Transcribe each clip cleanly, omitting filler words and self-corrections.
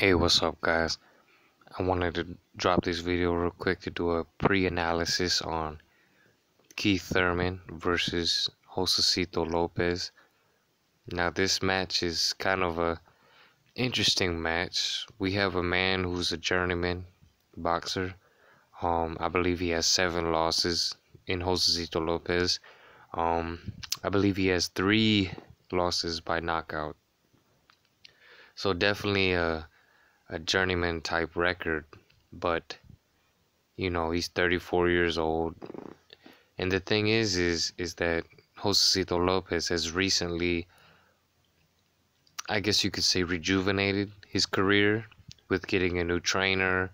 Hey, what's up, guys? I wanted to drop this video real quick to do a pre-analysis on Keith Thurman versus Josesito Lopez. Now, this match is kind of a interesting match. We have a man who's a journeyman boxer. I believe he has 7 losses in Josesito Lopez. I believe he has 3 losses by knockout. So definitely a journeyman type record, but he's 34 years old. And the thing is that Josesito Lopez has recently, I guess you could say, rejuvenated his career with getting a new trainer,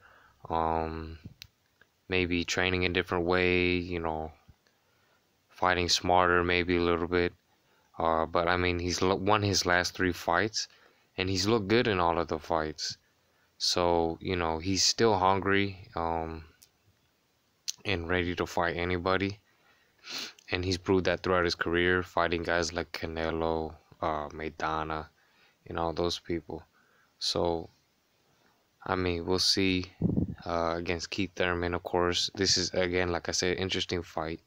maybe training a different way, fighting smarter maybe a little bit. But I mean, he's won his last 3 fights, and he's looked good in all of the fights. So, he's still hungry and ready to fight anybody. And he's proved that throughout his career, fighting guys like Canelo, Maidana, and all those people. So, I mean, we'll see against Keith Thurman, of course. This is, again, like I said, interesting fight.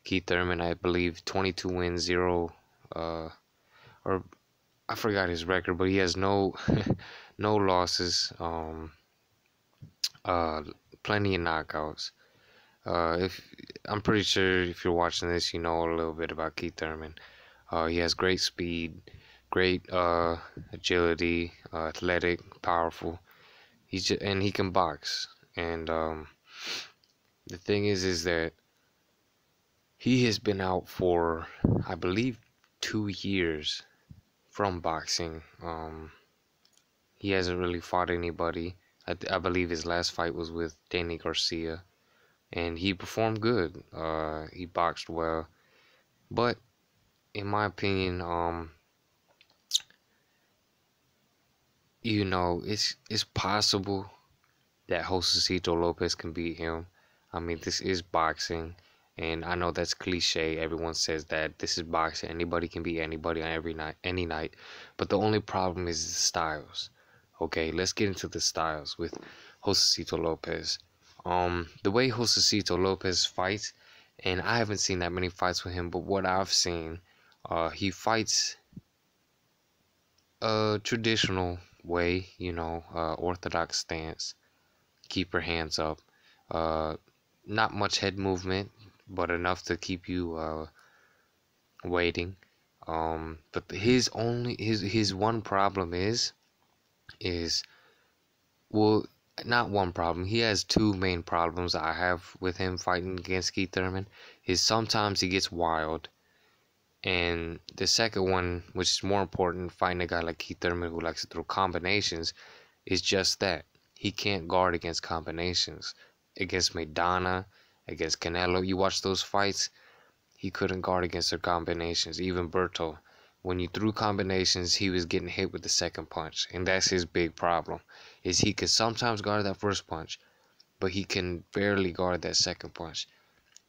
Keith Thurman, I believe, 22 wins, 0, or I forgot his record, but he has no no losses, plenty of knockouts. If I'm pretty sure if you're watching this, you know a little bit about Keith Thurman. He has great speed, great agility, athletic, powerful. And he can box. And the thing is that he has been out for, I believe, 2 years from boxing. He hasn't really fought anybody. I believe his last fight was with Danny Garcia, and he performed good. He boxed well, but in my opinion, it's possible that Josesito Lopez can beat him. I mean, this is boxing, and I know that's cliche. Everyone says that this is boxing. Anybody can beat anybody on any night. But the only problem is the styles. Okay, let's get into the styles with Josesito Lopez. The way Josesito Lopez fights, and I haven't seen that many fights with him, but what I've seen, he fights a traditional way, orthodox stance, keep your hands up, not much head movement, but enough to keep you waiting. But his one problem is well, not one problem. He has 2 main problems I have with him fighting against Keith Thurman. Is sometimes he gets wild, and the second one, which is more important, fighting a guy like Keith Thurman who likes to throw combinations, is just that he can't guard against combinations. Against Maidana, against Canelo, you watch those fights, he couldn't guard against their combinations. Even Berto, when you threw combinations, he was getting hit with the second punch, and that's his big problem. Is he could sometimes guard that first punch, but he can barely guard that second punch,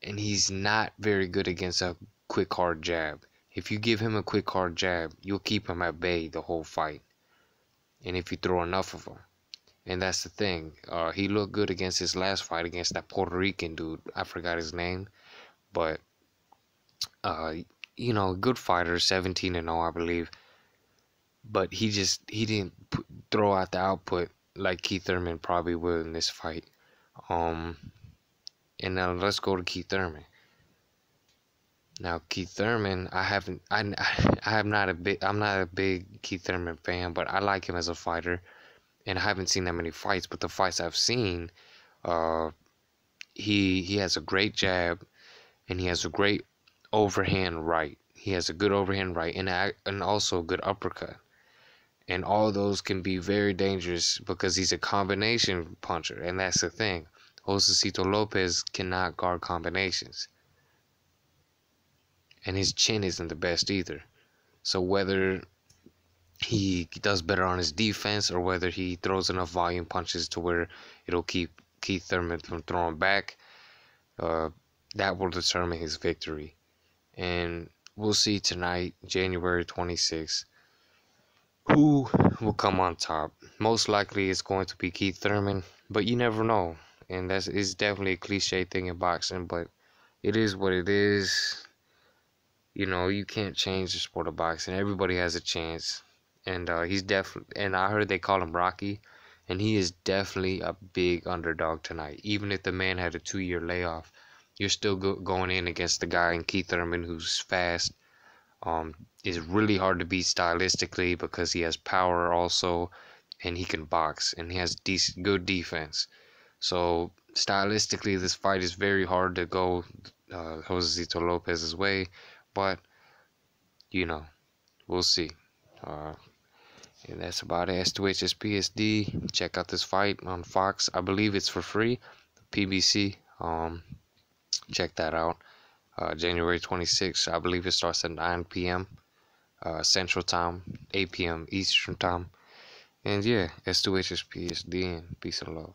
and he's not very good against a quick hard jab. If you give him a quick hard jab, you'll keep him at bay the whole fight, and if you throw enough of them. And that's the thing. He looked good against his last fight against that Puerto Rican dude. I forgot his name, but good fighter, 17-0, I believe. But he didn't throw out the output like Keith Thurman probably will in this fight. And now let's go to Keith Thurman. Now Keith Thurman, I'm not a big Keith Thurman fan, but I like him as a fighter, and I haven't seen that many fights. But the fights I've seen, he has a great jab, and he has a great overhand right. He has a good overhand right, and also a good uppercut. And all those can be very dangerous because he's a combination puncher, and that's the thing. Josesito Lopez cannot guard combinations, and his chin isn't the best either. So whether he does better on his defense or whether he throws enough volume punches to where it'll keep Keith Thurman from throwing back, that will determine his victory. And we'll see tonight, January 26th, who will come on top. most likely it's going to be Keith Thurman, but you never know. And that's is definitely a cliche thing in boxing, but it is what it is. You know, you can't change the sport of boxing. Everybody has a chance, and he's definitely. And I heard they call him Rocky, and he is definitely a big underdog tonight. Even if the man had a 2-year layoff, you're still going in against the guy in Keith Thurman who's fast. Is really hard to beat stylistically because he has power also, and he can box, and he has good defense. So stylistically, this fight is very hard to go Josesito Lopez's way, but you know, we'll see. Uh, and that's about it. S2HSPSD. Check out this fight on Fox. I believe it's for free. PBC. Check that out. January 26th. I believe it starts at 9 p.m. Central Time, 8 p.m. Eastern Time. And yeah, S2HSPSD and peace and love.